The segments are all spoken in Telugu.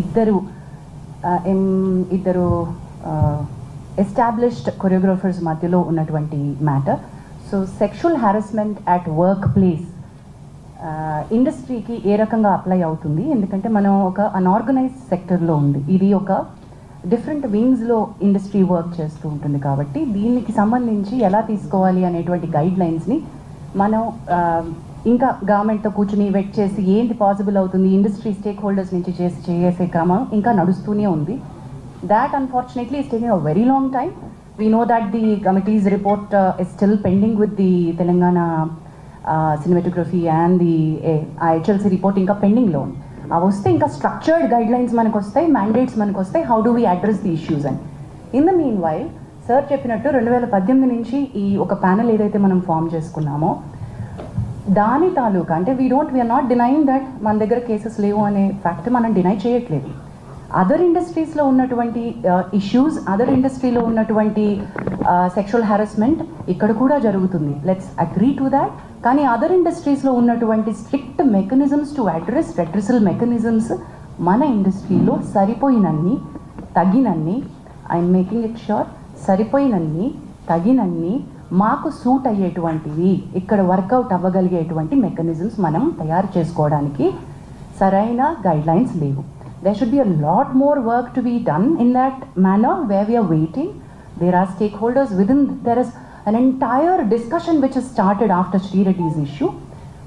ఇద్దరు ఎస్టాబ్లిష్డ్ కొరియోగ్రాఫర్స్ మధ్యలో ఉన్నటువంటి matter. So sexual harassment at work place ఇండస్ట్రీకి ఏ రకంగా అప్లై అవుతుంది, ఎందుకంటే మనం ఒక అన్ఆర్గనైజ్డ్ సెక్టర్లో ఉంది, ఇది ఒక డిఫరెంట్ వింగ్స్లో ఇండస్ట్రీ వర్క్ చేస్తూ ఉంటుంది. కాబట్టి దీనికి సంబంధించి ఎలా తీసుకోవాలి అనేటువంటి గైడ్ లైన్స్ని మనం ఇంకా గవర్నమెంట్తో కూర్చుని వెట్ చేసి ఏంటి పాసిబుల్ అవుతుంది, ఇండస్ట్రీ స్టేక్ హోల్డర్స్ నుంచి చేసే క్రమం ఇంకా నడుస్తూనే ఉంది. That unfortunately is taking a very long time. We know that the committees report is still pending with the Telangana cinematography and the HLC report ఇంకా పెండింగ్లో ఉంది. అవి వస్తే ఇంకా స్ట్రక్చర్డ్ గైడ్ లైన్స్ మనకు వస్తాయి, మ్యాండేట్స్ మనకు వస్తాయి, how do we address the issues అని. In the meanwhile sir చెప్పినట్టు 2018 నుంచి ఈ ఒక ప్యానెల్ ఏదైతే మనం ఫామ్ చేసుకున్నామో దాని తాలూకా అంటే వీఆర్ నాట్ డినైయింగ్ దట్ మన దగ్గర కేసెస్ లేవు అనే ఫ్యాక్ట్ మనం డినై చేయట్లేదు. అదర్ ఇండస్ట్రీస్లో ఉన్నటువంటి ఇష్యూస్, అదర్ ఇండస్ట్రీలో ఉన్నటువంటి సెక్షువల్ హారాస్మెంట్ ఇక్కడ కూడా జరుగుతుంది, లెట్స్ అగ్రీ టు దాట్. కానీ అదర్ ఇండస్ట్రీస్లో ఉన్నటువంటి strict mechanisms to address redressal mechanisms మన ఇండస్ట్రీలో సరిపోయినన్ని తగినన్ని, ఐఎమ్ మేకింగ్ ఇట్ ష్యూర్, సరిపోయినన్ని తగినన్ని మాకు సూట్ అయ్యేటువంటివి ఇక్కడ వర్కౌట్ అవ్వగలిగేటువంటి మెకానిజమ్స్ మనం తయారు చేసుకోవడానికి సరైన గైడ్లైన్స్ లేవు. There should be a lot more work to be done in that manner where we are waiting. There are stakeholders within, there is an entire discussion which has started after Sri Reddy's issue.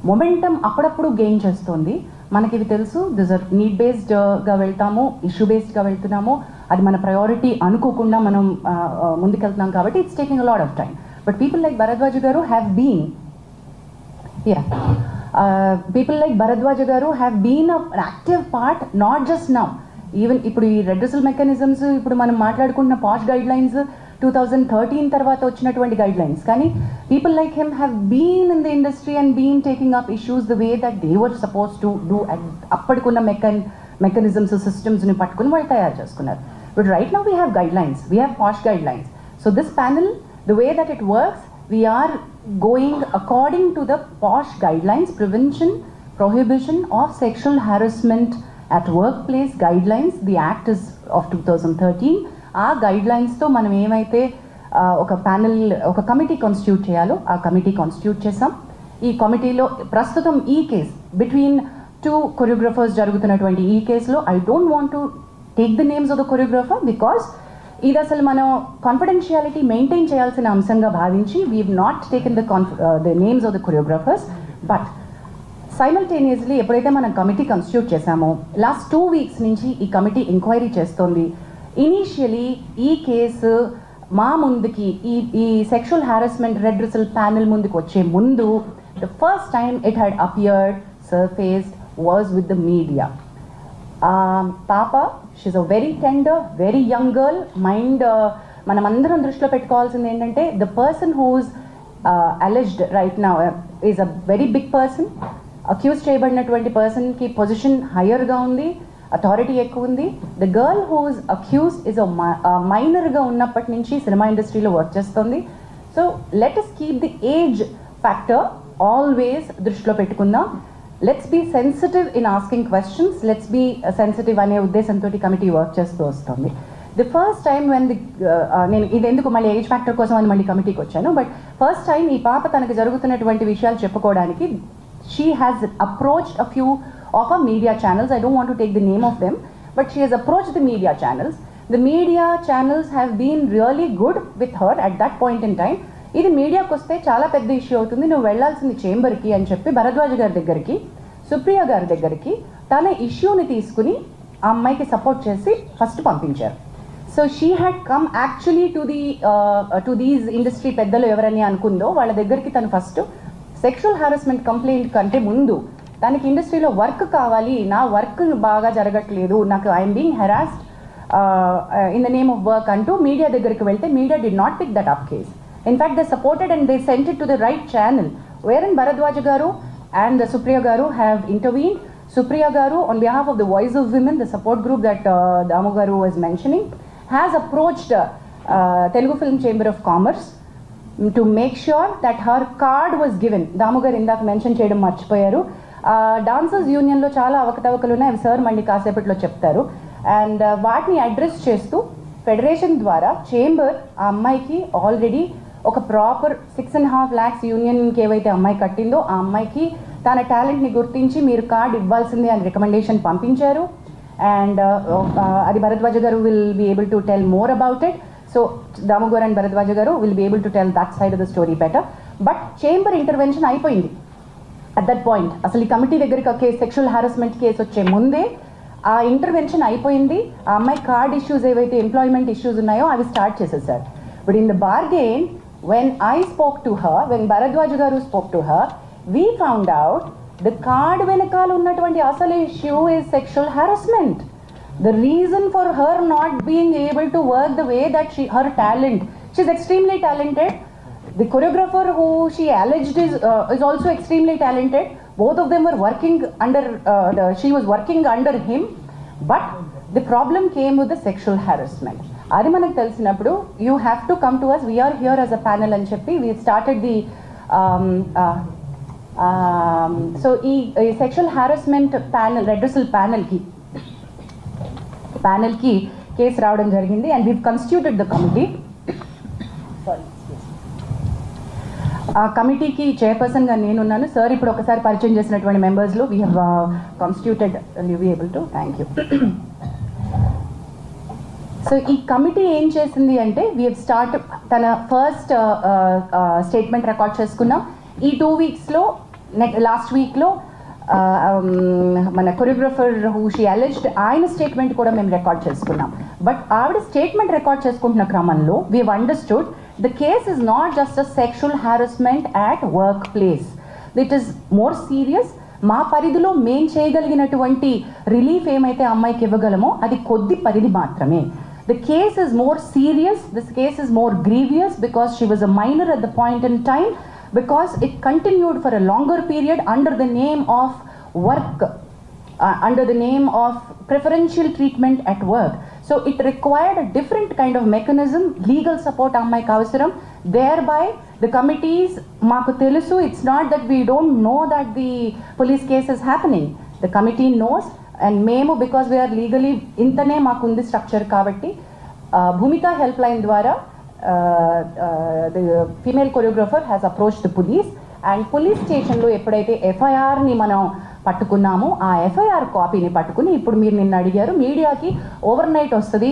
Momentum అప్పుడప్పుడు గెయిన్ చేస్తుంది. మనకి ఇవి తెలుసు, దిస్ ఆర్ నీడ్ బేస్డ్గా వెళ్తాము, ఇష్యూ బేస్డ్గా వెళ్తున్నాము, అది మన ప్రయారిటీ అనుకోకుండా మనం ముందుకెళ్తున్నాం కాబట్టి it's taking a lot of time. But people like Bharadwaj గారు have been people like Bharadwaj garu have been an active part, not just now. Even ఇప్పుడు ఈ రెడ్రెసల్ మెకానిజమ్స్ ఇప్పుడు మనం మాట్లాడుకుంటున్న పాష్ గైడ్ లైన్స్ 2013 తర్వాత వచ్చినటువంటి గైడ్ లైన్స్, కానీ people like him have been in the industry and been taking up issues the way that they were suppose to do. అప్పటికున్న మెకానిజమ్స్ సిస్టమ్స్ని పట్టుకుని వాళ్ళు తయారు చేసుకున్నారు. But right now we have guidelines, we have POSH guidelines. So this panel, the way that it works, we are going according to the POSH guidelines, prevention, prohibition of sexual harassment at workplace guidelines. The act is of 2013. ఆ గైడ్లైన్స్తో మనం ఏమైతే ఒక ప్యానెల్, ఒక కమిటీ కాన్స్టిట్యూట్ చేయాలో ఆ కమిటీ కాన్స్టిట్యూట్ చేసాం. ఈ కమిటీలో ప్రస్తుతం ఈ కేస్ బిట్వీన్ 2 కొరియోగ్రాఫర్స్ జరుగుతున్నటువంటి ఈ కేసులో I don't want to take the names of the choreographer because ఇది అసలు మనం కాన్ఫిడెన్షియాలిటీ మెయింటైన్ చేయాల్సిన అంశంగా భావించి we have not taken the names of the choreographers. But simultaneously ఎప్పుడైతే మనం కమిటీ కాన్స్టిట్యూట్ చేశామో లాస్ట్ 2 weeks నుంచి ఈ కమిటీ ఎంక్వైరీ చేస్తోంది. ఇనీషియలీ ఈ కేసు మా ముందుకి ఈ సెక్షువల్ హారాస్మెంట్ రెడ్రెసల్ ప్యానెల్ ముందుకు వచ్చే ముందు the first time it had appeared, surfaced was with the media. పాప, she a very tender, very young girl. Mind మనమందరం దృష్టిలో పెట్టుకోవాల్సింది ఏంటంటే the person who's alleged right now is a very big person. Accused చేయబడినటువంటి పర్సన్కి పొజిషన్ హయ్యర్గా ఉంది, అథారిటీ ఎక్కువ ఉంది. The girl who's accused is మైనర్గా ఉన్నప్పటి నుంచి సినిమా ఇండస్ట్రీలో వర్క్ చేస్తుంది. So let us keep the age factor always దృష్టిలో పెట్టుకుందాం. Let's be sensitive in asking questions, let's be sensitive అనే ఉద్దేశంతో కమిటీ వర్క్ చేస్తూ వస్తుంది. ది ఫస్ట్ టైం వెన్ నేను ఇది ఎందుకు మళ్ళీ ఏజ్ ఫ్యాక్టర్ కోసం అని మళ్ళీ కమిటీకి వచ్చాను, బట్ ఫస్ట్ టైం ఈ పాప తనకు జరుగుతున్నటువంటి విషయాలు చెప్పుకోవడానికి she has approached a few of a media channels. I don't want to take the name of them, but she has approached the media channels. The media channels have been really good with her at that point in time. ఇది మీడియాకి వస్తే చాలా పెద్ద ఇష్యూ అవుతుంది, నువ్వు వెళ్లాల్సింది చేంబర్కి అని చెప్పి భరద్వాజ్ గారి దగ్గరికి, సుప్రియ గారి దగ్గరికి తన ఇష్యూని తీసుకుని ఆ అమ్మాయికి సపోర్ట్ చేసి ఫస్ట్ పంపించారు. So she had come actually to these industry పెద్దలు ఎవరని అనుకుందో వాళ్ళ దగ్గరికి తను ఫస్ట్ సెక్షువల్ హారాస్మెంట్ కంప్లైంట్ కంటే ముందు తనకి ఇండస్ట్రీలో వర్క్ కావాలి, నా వర్క్ బాగా జరగట్లేదు, నాకు I'm being harassed in the name of work అంటూ మీడియా దగ్గరికి వెళ్తే media did not pick that up case. In fact, they supported and they sent it to the right channel, wherein Bharadwaj garu and Supriya garu have intervened. Supriya garu, on behalf of the Voice of Women, the support group that Damu garu was mentioning, has approached Telugu Film Chamber of Commerce to make sure that her card was given. Damu garu indak mention cheyadam marchipoyaru. Dancers యూనియన్లో చాలా అవకతవకలు ఉన్నాయి, అవి సార్ మళ్ళీ కాసేపట్లో చెప్తారు. అండ్ వాటిని అడ్రస్ చేస్తూ ఫెడరేషన్ ద్వారా చేంబర్ ఆ అమ్మాయికి ఆల్రెడీ ఒక ప్రాపర్ 6.5 lakhs యూనియన్కి ఏవైతే అమ్మాయి కట్టిందో ఆ అమ్మాయికి తన టాలెంట్ని గుర్తించి మీరు కార్డ్ ఇవ్వాల్సిందే అని రికమెండేషన్ పంపించారు. అండ్ అది Bharadwaj garu will be able to tell more about it. So Damu garu and Bharadwaj garu will be able to tell that side of the story better. But chamber intervention అయిపోయింది అట్ దట్ పాయింట్. అసలు ఈ కమిటీ దగ్గరికి సెక్షువల్ హారాస్మెంట్ కేసు వచ్చే ముందే ఆ ఇంటర్వెన్షన్ అయిపోయింది. ఆ అమ్మాయి కార్డ్ ఇష్యూస్ ఏవైతే ఎంప్లాయ్మెంట్ ఇష్యూస్ ఉన్నాయో అవి స్టార్ట్ చేసేసారు. But in the bargain when I spoke to her, when Bharadwaj garu spoke to her, we found out the card venakal unnatuvanti asal issue is sexual harassment. The reason for her not being able to work the way that her talent, she's extremely talented. The choreographer who she alleged is also extremely talented. Both of them were working under she was working under him, but the problem came with the sexual harassment. అది మనకు తెలిసినప్పుడు you have to come to us, we are here as a panel అని చెప్పి వీ స్టార్టెడ్ ది సో ఈ సెక్షువల్ హారాస్మెంట్ ప్యానెల్ రెడ్రెసల్ ప్యానెల్కి కేసు రావడం జరిగింది. And we constituted the committee. ఆ కమిటీకి చైర్పర్సన్గా నేనున్నాను. సార్ ఇప్పుడు ఒకసారి పరిచయం చేసినటువంటి మెంబర్స్లో we have constituted, you be able to, thank you. So ఈ కమిటీ ఏం చేసింది అంటే వీ హెవ్ స్టార్ట్ తన ఫస్ట్ స్టేట్మెంట్ రికార్డ్ చేసుకున్నాం. ఈ 2 weeksలో లాస్ట్ వీక్లో మన కొరియోగ్రఫర్ హూ షీ అలెజ్డ్ ఆయన స్టేట్మెంట్ కూడా మేము రికార్డ్ చేసుకున్నాం. బట్ ఆవిడ స్టేట్మెంట్ రికార్డ్ చేసుకుంటున్న క్రమంలో we have understood the case is not just a sexual harassment at work place, it is more serious. మా పరిధిలో మేం చేయగలిగినటువంటి రిలీఫ్ ఏమైతే అమ్మాయికి ఇవ్వగలమో అది కొద్ది పరిధి మాత్రమే. The case is more serious, this case is more grievous because she was a minor at the point in time, because it continued for a longer period under the name of work, under the name of preferential treatment at work. So it required a different kind of mechanism, legal support ammayiki avasaram. Thereby the committees maaku telusu, it's not that we don't know that the police case is happening, the committee knows. And మేము బికాస్ వీఆర్ లీగలీ ఇంతనే మాకుంది స్ట్రక్చర్ కాబట్టి భూమిక హెల్ప్ లైన్ ద్వారా the female choreographer has approach the police. And police స్టేషన్లో ఎప్పుడైతే ఎఫ్ఐఆర్ని మనం పట్టుకున్నామో ఆ ఎఫ్ఐఆర్ కాపీని పట్టుకుని ఇప్పుడు మీరు నిన్న అడిగారు మీడియాకి ఓవర్ నైట్ వస్తుంది,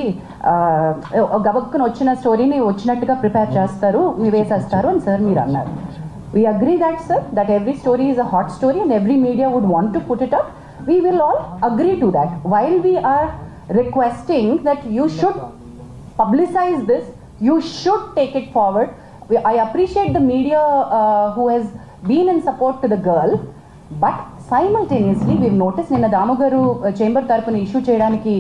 గబక్కున వచ్చిన స్టోరీని వచ్చినట్టుగా ప్రిపేర్ చేస్తారు, వేసేస్తారు అని సార్ మీరు అన్నారు. We agree that sir, that every story is a hot story and every media would want to put it up. We will all agree to that. While we are requesting that you should publicize this, you should take it forward. I appreciate the media who has been in support to the girl, but simultaneously we've noticed నిన్న దాము గారు చేంబర్ తరపున ఇష్యూ చేయడానికి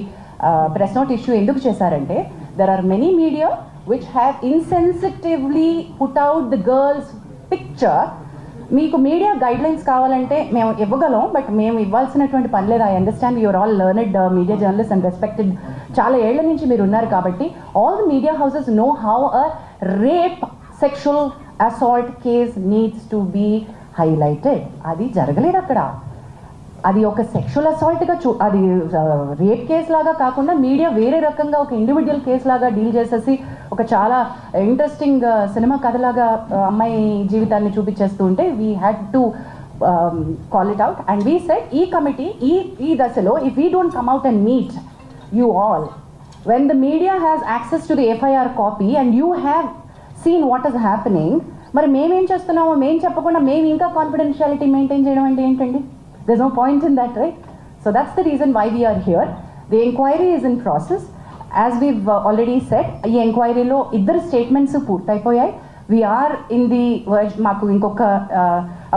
ప్రెస్ నోట్ ఇష్యూ ఎందుకు చేశారంటే there are many media which have insensitively put out the girl's picture. మీకు మీడియా గైడ్లైన్స్ కావాలంటే మేము ఇవ్వగలం, బట్ మేము ఇవ్వాల్సినటువంటి పని లేదు. I understand you're all learned media journalist and respected, చాలా ఏళ్ల నుంచి మీరు ఉన్నారు కాబట్టి all the media houses know how a rape sexual assault case needs to be highlighted. అది జరగలేదు అక్కడ. అది ఒక సెక్షువల్ అసాల్ట్గా అది రేప్ కేసు లాగా కాకుండా మీడియా వేరే రకంగా ఒక ఇండివిజువల్ కేసు లాగా డీల్ చేసేసి ఒక చాలా ఇంట్రెస్టింగ్ సినిమా కథలాగా అమ్మాయి జీవితాన్ని చూపించేస్తూ ఉంటే we had to call it out. And we said ఈ కమిటీ ఈ దశలో if we don't come out and meet you all when the media has access to the FIR copy and you have seen what is happening, మరి మేమేం చేస్తున్నామో మేము చెప్పకుండా మేము ఇంకా కాన్ఫిడెన్షియాలిటీ మెయింటైన్ చేయడం అంటే ఏంటండి? There's no point in that, right? So that's the reason why we are here. The inquiry is in process. As we've already said, ఈ ఎంక్వైరీలో ఇద్దరు statements పూర్తయిపోయాయి. We are in the verge, మాకు ఇంకొక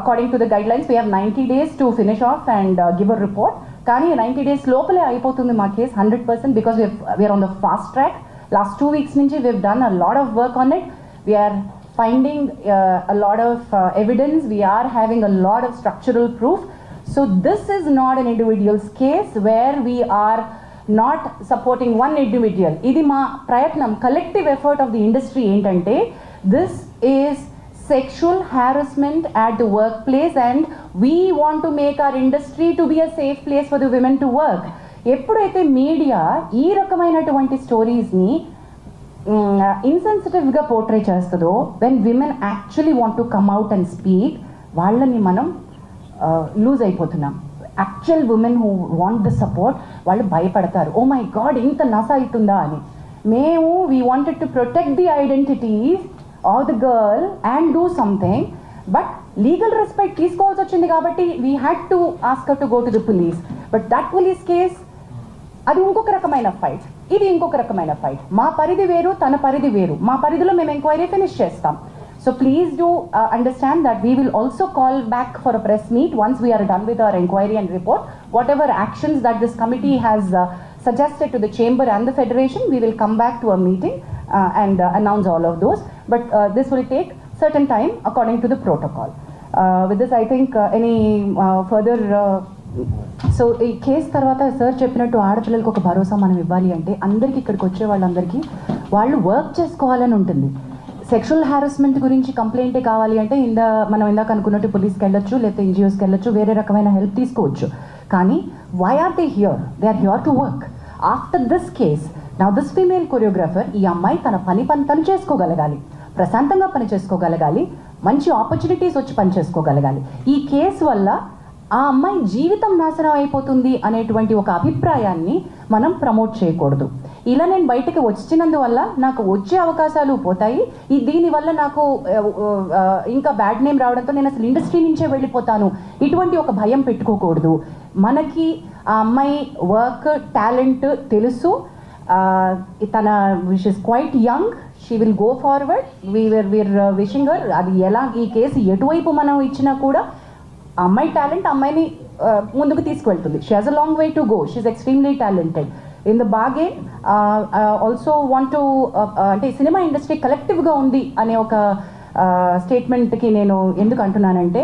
according to the guidelines we have 90 days to finish off and give a report. కానీ 90 days లోపలే అయిపోతుంది మా case 100% because we are on the fast track. Last 2 weeks నుంచి we've done a lot of work on it. We are finding a lot of evidence. We are having a lot of structural proof. So this is not an individual's case where we are not supporting one individual. Idi ma prayatnam, collective effort of the industry entante this is sexual harassment at the workplace, and we want to make our industry to be a safe place for the women to work. ఎప్పుడైతే మీడియా ఈ రకమైనటువంటి స్టోరీస్ని ఇన్సెన్సిటివ్గా పోర్ట్రే చేస్తుందో, when women actually want to come out and speak, వాళ్ళని మనం లూజ్ అయిపోతున్నాం. Actual women who want the support వాళ్ళు భయపడతారు, ఓ మై గాడ్ ఇంత నస అవుతుందా అని. మేము we wanted to protect the identities of the girl and do something, but legal respect తీసుకోవాల్సి వచ్చింది కాబట్టి we had to ask to go to the police. But that police case అది ఇంకొక రకమైన ఫైట్, ఇది ఇంకొక రకమైన ఫైట్. మా పరిధి వేరు, తన పరిధి వేరు. మా పరిధిలో మేము ఎంక్వైరీ ఫినిష్ చేస్తాం. So please do understand that we will also call back for a press meet once we're done with our enquiry and report. Whatever actions that this committee has suggested to the chamber and the federation, we will come back to a meeting and announce all of those, but this will take certain time according to the protocol. With this I think any further so ఈ కేసు తర్వాత సార్ చెప్పినట్టు ఆడపిల్లలకు ఒక భరోసా మనం ఇవ్వాలి అంటే అందరికీ ఇక్కడికి వచ్చే వాళ్ళందరికీ వాళ్ళు వర్క్ చేసుకోవాలని ఉంటుంది. సెక్షువల్ హారాస్మెంట్ గురించి కంప్లైంటే కావాలి అంటే మనం ఇందాక అనుకున్నట్టు పోలీస్కి వెళ్ళొచ్చు, లేకపోతే ఎన్జిఓస్కి వెళ్ళొచ్చు, వేరే రకమైన హెల్ప్ తీసుకోవచ్చు. కానీ why are they here? They are here to work. After this case now this female choreographer, ఈ అమ్మాయి తన పని తను చేసుకోగలగాలి, ప్రశాంతంగా పని చేసుకోగలగాలి, మంచి ఆపర్చునిటీస్ వచ్చి పని చేసుకోగలగాలి. ఈ కేసు వల్ల ఆ అమ్మాయి జీవితం నాశనం అయిపోతుంది అనేటువంటి ఒక అభిప్రాయాన్ని మనం ప్రమోట్ చేయకూడదు. ఇలా నేను బయటకు వచ్చినందువల్ల నాకు వచ్చే అవకాశాలు పోతాయి, దీనివల్ల నాకు ఇంకా బ్యాడ్ నేమ్ రావడంతో నేను అసలు ఇండస్ట్రీ నుంచే వెళ్ళిపోతాను, ఇటువంటి ఒక భయం పెట్టుకోకూడదు. మనకి ఆ అమ్మాయి వర్క్ టాలెంట్ తెలుసు, తన wish is quite young, she will go forward, we're wishing her. అది ఎలా ఈ కేసు ఎటువైపు మనం ఇచ్చినా కూడా అమ్మాయి టాలెంట్ అమ్మాయిని ముందుకు తీసుకువెళ్తుంది. She has a long way to go, she is extremely talented. In the bargain also want to అంటే సినిమా ఇండస్ట్రీ కలెక్టివ్గా ఉంది అనే ఒక స్టేట్మెంట్కి నేను ఎందుకు అంటున్నానంటే,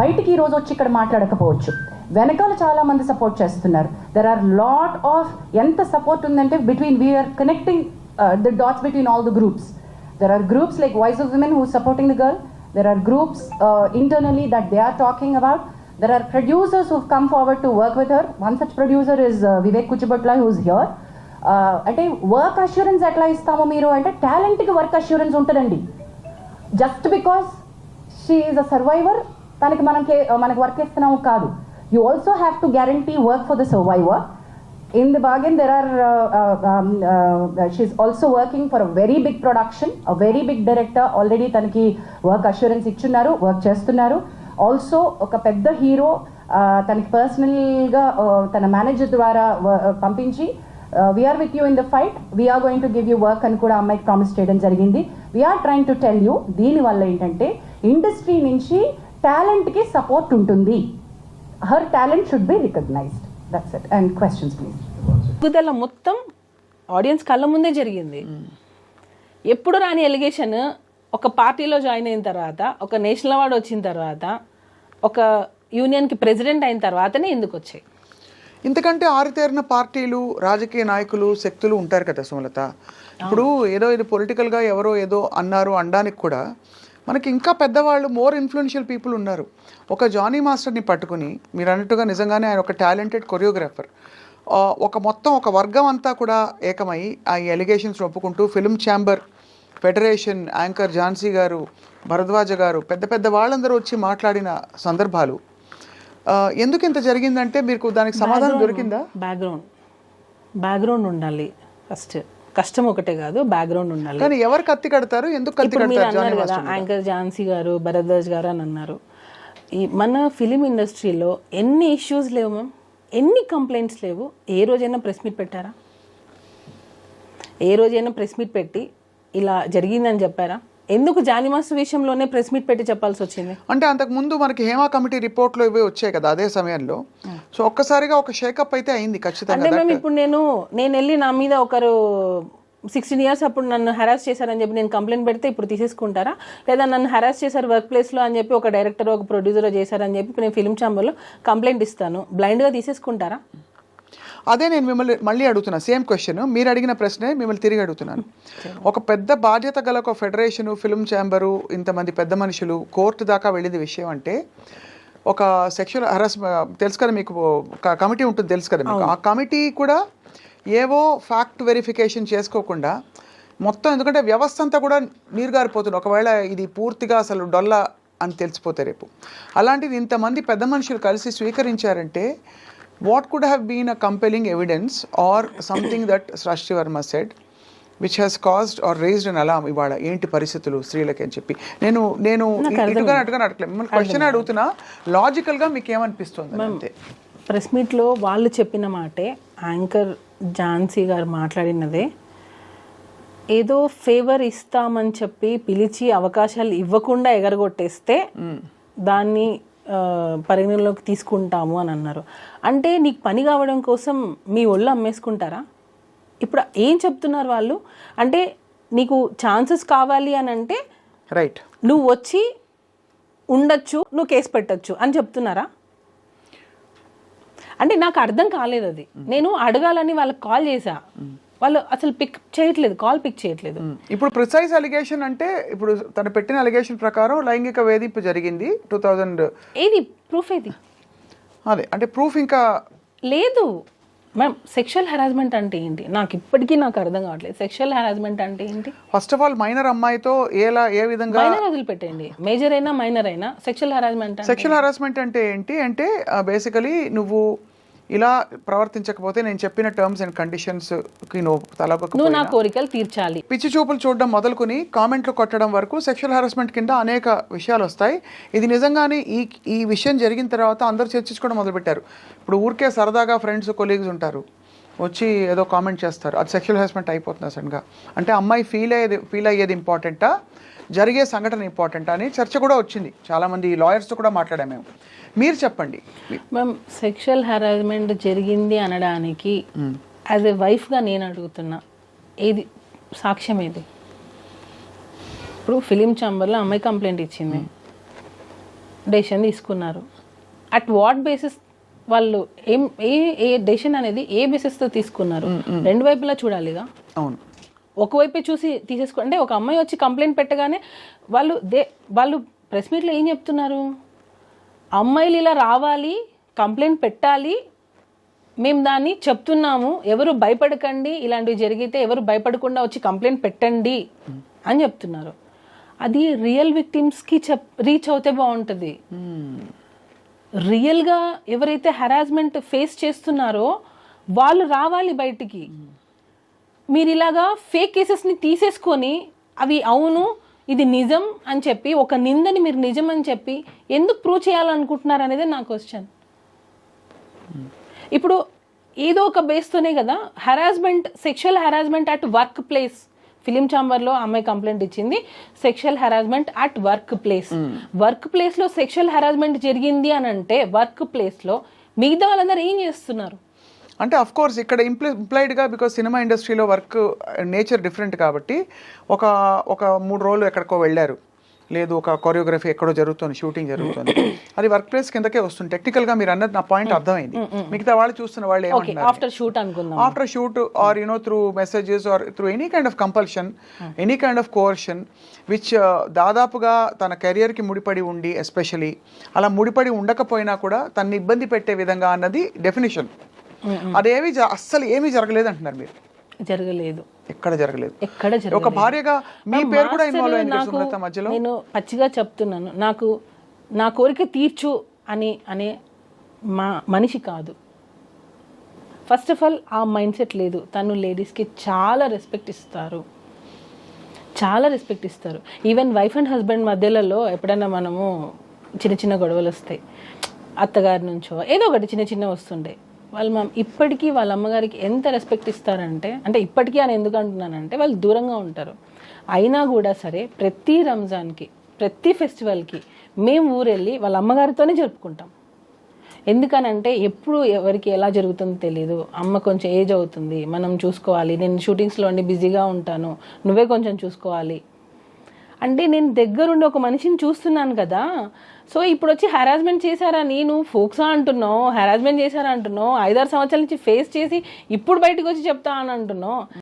బయటికి ఈరోజు వచ్చి ఇక్కడ మాట్లాడకపోవచ్చు, వెనకాల చాలా మంది సపోర్ట్ చేస్తున్నారు. దెర్ ఆర్ లాట్ ఆఫ్, ఎంత సపోర్ట్ ఉందంటే we're connecting the dots between all the groups. There are groups like voice of women who supporting the girl. There are groups internally that they are talking about. There are producers who've come forward to work with her. One such producer is Vivek Kuchibutla, who's here. Ante work assurance etla istamo meeru ante talent ki work assurance untadandi. Just because she is a survivor taniki manaku work istunnam kaadu. You also have to guarantee work for the survivor. In the bargain, there are she's also working for a very big production, a very big director. Already tanaki work assurance ichunnaru, work chestunnaru. Also oka pedda hero tanaki personal ga tana manager dwara pampinchi, we are with you in the fight, we are going to give you work అని కూడా అమ్మాయికి ప్రామిస్ చేయడం జరిగింది. we are trying to tell you, దీని వల్ల ఏంటంటే ఇండస్ట్రీ నుంచి టాలెంట్కి సపోర్ట్ ఉంటుంది. her talent should be recognized. That's it. And questions please. గుదల మొత్తం ఆడియన్స్ కళ్ళ ముందే జరిగింది. ఎప్పుడు రాని ఎలిగేషన్ ఒక పార్టీలో జాయిన్ అయిన తర్వాత, ఒక నేషనల్ అవార్డు వచ్చిన తర్వాత, ఒక యూనియన్కి ప్రెసిడెంట్ అయిన తర్వాతనే ఎందుకు వచ్చాయి? ఇంతకంటే ఆరితేరిన పార్టీలు, రాజకీయ నాయకులు, శక్తులు ఉంటారు కదా సుమలత. ఇప్పుడు ఏదో ఇది పొలిటికల్గా ఎవరో ఏదో అన్నారు అనడానికి కూడా మనకి ఇంకా పెద్దవాళ్ళు, మోర్ ఇన్ఫ్లుయెన్షియల్ పీపుల్ ఉన్నారు. ఒక జానీ మాస్టర్ని పట్టుకుని మీరు అన్నట్టుగా నిజంగానే ఆయన ఒక టాలెంటెడ్ కొరియోగ్రాఫర్, ఒక వర్గం అంతా కూడా ఏకమై ఆ ఎలిగేషన్స్ ఒప్పుకుంటూ film chamber, federation, anchor Jhansi garu, Bharadwaj గారు, పెద్ద వాళ్ళందరూ వచ్చి మాట్లాడిన సందర్భాలు. ఎందుకు ఇంత జరిగిందంటే మీకు దానికి సమాధానం దొరికిందా? బ్యాక్గ్రౌండ్ ఉండాలి ఫస్ట్. కష్టం ఒకటే కాదు, బ్యాక్గ్రౌండ్ ఉండాలి. కానీ ఎవరు కత్తి కడతారు, ఎందుకు కత్తి కడతారు? యాంకర్ ఝాన్సీ గారు, భరద్వాజ్ గారు అని అన్నారు. ఈ మన ఫిలిం ఇండస్ట్రీలో ఎన్ని ఇష్యూస్ లేవు మ్యామ్, ఎన్ని కంప్లైంట్స్ లేవు. ఏ రోజైనా ప్రెస్ మీట్ పెట్టారా? ఏ రోజైనా ప్రెస్ మీట్ పెట్టి ఇలా జరిగిందని చెప్పారా? ఎందుకు జానీ మాస్టర్ విషయంలోనే ప్రెస్ మీట్ పెట్టి చెప్పాల్సి వచ్చింది? అంటే అంతకు ముందు మనకి హేమా కమిటీ రిపోర్ట్లో ఇవే వచ్చాయి కదా అదే సమయంలో. సో ఒక్కసారిగా ఒక షేకప్ అయితే అయింది ఖచ్చితంగా. అంటే మేము ఇప్పుడు నేను వెళ్ళి నా మీద ఒకరు 16 years అప్పుడు నన్ను హెరాస్ చేశారని చెప్పి నేను కంప్లైంట్ పెడితే ఇప్పుడు తీసేసుకుంటారా? లేదా నన్ను హెరాస్ చేశారు వర్క్ ప్లేస్లో అని చెప్పి ఒక డైరెక్టర్, ఒక ప్రొడ్యూసర్ చేశారని చెప్పి నేను ఫిల్మ్ ఛాంబర్లో కంప్లైంట్ ఇస్తాను, బ్లైండ్గా తీసేసుకుంటారా? అదే నేను మిమ్మల్ని మళ్ళీ అడుగుతున్నా, సేమ్ క్వశ్చన్ మీరు అడిగిన ప్రశ్నే మిమ్మల్ని తిరిగి అడుగుతున్నాను. ఒక పెద్ద బాధ్యత గల ఒక ఫెడరేషను, ఫిల్మ్ ఛాంబరు, ఇంతమంది పెద్ద మనుషులు కోర్టు దాకా వెళ్ళింది విషయం అంటే, ఒక సెక్షువల్ హరాస్మెంట్ తెలుసు కదా మీకు, కమిటీ ఉంటుంది తెలుసు కదా మీకు, ఆ కమిటీ కూడా ఏవో ఫ్యాక్ట్ వెరిఫికేషన్ చేసుకోకుండా మొత్తం, ఎందుకంటే వ్యవస్థ అంతా కూడా నీరుగారిపోతుంది ఒకవేళ ఇది పూర్తిగా అసలు డొల్ల అని తెలిసిపోతే రేపు. అలాంటిది ఇంతమంది పెద్ద మనుషులు కలిసి స్వీకరించారంటే what could have been a compelling evidence or something that Srishti Varma said which has caused or raised an alarm ఇవాళ ఏంటి పరిస్థితులు స్త్రీలకి అని చెప్పి. నేను ఇటుగా అడగలేదు, మిమ్మల్ని క్వశ్చన్ అడుగుతున్నా, లాజికల్గా మీకు ఏమనిపిస్తుంది అంతే. ప్రెస్ మీట్లో వాళ్ళు చెప్పిన మాటే, యాంకర్ ఝాన్సీ గారు మాట్లాడినదే, ఏదో ఫేవర్ ఇస్తామని చెప్పి పిలిచి అవకాశాలు ఇవ్వకుండా ఎగరగొట్టేస్తే దాన్ని పరిగణలోకి తీసుకుంటాము అని అన్నారు. అంటే నీకు పని కావడం కోసం మీ ఒళ్ళు అమ్మేసుకుంటారా? ఇప్పుడు ఏం చెప్తున్నారు వాళ్ళు అంటే, నీకు ఛాన్సెస్ కావాలి అని అంటే రైట్ నువ్వు వచ్చి ఉండొచ్చు, నువ్వు కేసు పెట్టచ్చు అని చెప్తున్నారా? అంటే నాకు అర్థం కాలేదు అది. నేను అడగాలని వాళ్ళకి కాల్ చేశా, వాళ్ళు అసలు పిక్ చేయట్లేదు, కాల్ పిక్ చేయట్లేదు. ఇప్పుడు ప్రిసైజ్ అలిగేషన్ అంటే, ఇప్పుడు తను పెట్టిన అలిగేషన్ ప్రకారం లైంగిక వేధింపు జరిగింది 2000. ఏది ప్రూఫ్? ఏది అదే అంటే ప్రూఫ్ ఇంకా లేదు మ్యామ్. సెక్షువల్ హెరాస్మెంట్ అంటే ఏంటి నాకు ఇప్పటికీ అర్థం కావట్లేదు. సెక్షువల్ హెరాస్మెంట్ అంటే ఏంటి? ఫస్ట్ ఆఫ్ ఆల్ మైనర్ అమ్మాయితో ఏ విధంగా, మైనర్ వదిలిపెట్టండి, మేజర్ అయినా మైనర్ అయినా సెక్షువల్ హెరాస్మెంట్ అంటే ఏంటి అంటే బేసికలీ నువ్వు ఇలా ప్రవర్తించకపోతే నేను చెప్పిన టర్మ్స్ అండ్ కండిషన్స్ కి నువ్వు నా కోరికలు తీర్చాలి, పిచ్చి చూపులు చూడడం మొదలుకొని కామెంట్లు కొట్టడం వరకు సెక్షువల్ హెరాస్మెంట్ కింద అనేక విషయాలు వస్తాయి. ఇది నిజంగానే ఈ విషయం జరిగిన తర్వాత అందరూ చర్చించుకోవడం మొదలుపెట్టారు. ఇప్పుడు ఊరికే సరదాగా ఫ్రెండ్స్ కొలీగ్స్ ఉంటారు, వచ్చి ఏదో కామెంట్ చేస్తారు, అది సెక్షువల్ హెరాస్మెంట్ అయిపోతుంది సడన్గా. అంటే అమ్మాయి ఫీల్ అయ్యేది ఇంపార్టెంటా, జరిగే సంఘటన ఇంపార్టెంటా అని చర్చ కూడా వచ్చింది. చాలామంది లాయర్స్తో కూడా మాట్లాడాము మేము. మీరు చెప్పండి మ్యామ్. సెక్షువల్ హెరాస్మెంట్ జరిగింది అనడానికి యాజ్ ఎ వైఫ్గా నేను అడుగుతున్నా, ఏది సాక్ష్యం? ఏది? ఇప్పుడు ఫిలిం ఛాంబర్లో అమ్మాయి కంప్లైంట్ ఇచ్చింది, డెసిషన్ తీసుకున్నారు. అట్ వాట్ బేసిస్ వాళ్ళు ఏ డెసిషన్ అనేది ఏ బేసిస్తో తీసుకున్నారు? రెండు వైపులా చూడాలిగా. అవును, ఒకవైపే చూసి అంటే ఒక అమ్మాయి వచ్చి కంప్లైంట్ పెట్టగానే వాళ్ళు ప్రెస్ మీట్లో ఏం చెప్తున్నారు? అమ్మాయిలు ఇలా రావాలి, కంప్లైంట్ పెట్టాలి, మేము దాన్ని చెప్తున్నాము, ఎవరు భయపడకండి, ఇలాంటివి జరిగితే ఎవరు భయపడకుండా వచ్చి కంప్లైంట్ పెట్టండి అని చెప్తున్నారు. అది రియల్ విక్టిమ్స్కి రీచ్ అవుతే బాగుంటుంది. రియల్గా ఎవరైతే హెరాస్మెంట్ ఫేస్ చేస్తున్నారో వాళ్ళు రావాలి బయటికి. మీరు ఇలాగా ఫేక్ కేసెస్ని తీసేసుకొని అవి అవును ఇది నిజం అని చెప్పి, ఒక నిందని మీరు నిజం అని చెప్పి ఎందుకు ప్రూవ్ చేయాలనుకుంటున్నారు అనేది నా క్వశ్చన్. ఇప్పుడు ఏదో ఒక బేస్తోనే కదా harassment, sexual harassment at work place. Film ఛాంబర్లో అమ్మాయి కంప్లైంట్ ఇచ్చింది, sexual harassment at work place. Work ప్లేస్లో సెక్షువల్ హెరాస్మెంట్ జరిగింది అని అంటే వర్క్ ప్లేస్లో మిగతా వాళ్ళందరూ ఏం చేస్తున్నారు? అంటే అఫ్ కోర్స్ ఇక్కడ ఇంప్లాయిడ్గా, బికాజ్ సినిమా ఇండస్ట్రీలో వర్క్ నేచర్ డిఫరెంట్ కాబట్టి ఒక 3 రోజులు ఎక్కడికో వెళ్ళారు, లేదు ఒక కొరియోగ్రఫీ ఎక్కడో జరుగుతుంది, షూటింగ్ జరుగుతుంది, అది వర్క్ ప్లేస్ కిందకే వస్తుంది. టెక్నికల్గా మీరు అన్నది నా పాయింట్ అర్థమైంది. మిగతా వాళ్ళు చూస్తున్న వాళ్ళు ఏమంటున్నారు, after shoot or through messages or through any kind of compulsion, any kind of coercion which దాదాపుగా తన కెరియర్కి ముడిపడి ఉండి, ఎస్పెషలీ అలా ముడిపడి ఉండకపోయినా కూడా తనని ఇబ్బంది పెట్టే విధంగా అన్నది డెఫినేషన్. అదేమి అస్సలు ఏమీ జరగలేదు అంటున్నారు మీరు. జరగలేదు, ఎక్కడ జరగలేదు. ఒక భార్యగా మీ పేరు కూడా ఇన్వాల్వ్ అయింది మధ్యలో. నేను పచ్చిగా చెప్తున్నాను, నాకు నా కోరిక తీర్చు అనే మనిషి కాదు. ఫస్ట్ ఆఫ్ ఆల్ ఆ మైండ్ సెట్ లేదు. తను లేడీస్కి చాలా రెస్పెక్ట్ ఇస్తారు. ఈవెన్ వైఫ్ అండ్ హస్బెండ్ మధ్యలలో ఎప్పుడైనా మనము చిన్న గొడవలు వస్తాయి, అత్తగారి నుంచో ఏదో ఒకటి చిన్న వస్తుండే, వాళ్ళు ఇప్పటికీ వాళ్ళ అమ్మగారికి ఎంత రెస్పెక్ట్ ఇస్తారంటే, అంటే ఇప్పటికీ అని ఎందుకు అంటున్నానంటే వాళ్ళు దూరంగా ఉంటారు, అయినా కూడా సరే ప్రతి రంజాన్కి, ప్రతి ఫెస్టివల్కి మేము ఊరెళ్ళి వాళ్ళ అమ్మగారితోనే జరుపుకుంటాం. ఎందుకనంటే ఎప్పుడు ఎవరికి ఎలా జరుగుతుందో తెలియదు. అమ్మ కొంచెం ఏజ్ అవుతుంది, మనం చూసుకోవాలి, నేను షూటింగ్స్లో అన్ని బిజీగా ఉంటాను, నువ్వే కొంచెం చూసుకోవాలి అంటే నేను దగ్గరుండి ఒక మనిషిని చూస్తున్నాను కదా, సో ఇప్పుడు వచ్చి హెరాస్మెంట్ చేశారని నువ్వు ఫోక్సా అంటున్నావు, హెరాస్మెంట్ చేశారా అంటున్నావు, 5-6 సంవత్సరాల నుంచి ఫేస్ చేసి ఇప్పుడు బయటకు వచ్చి చెప్తా అని అంటున్నావు.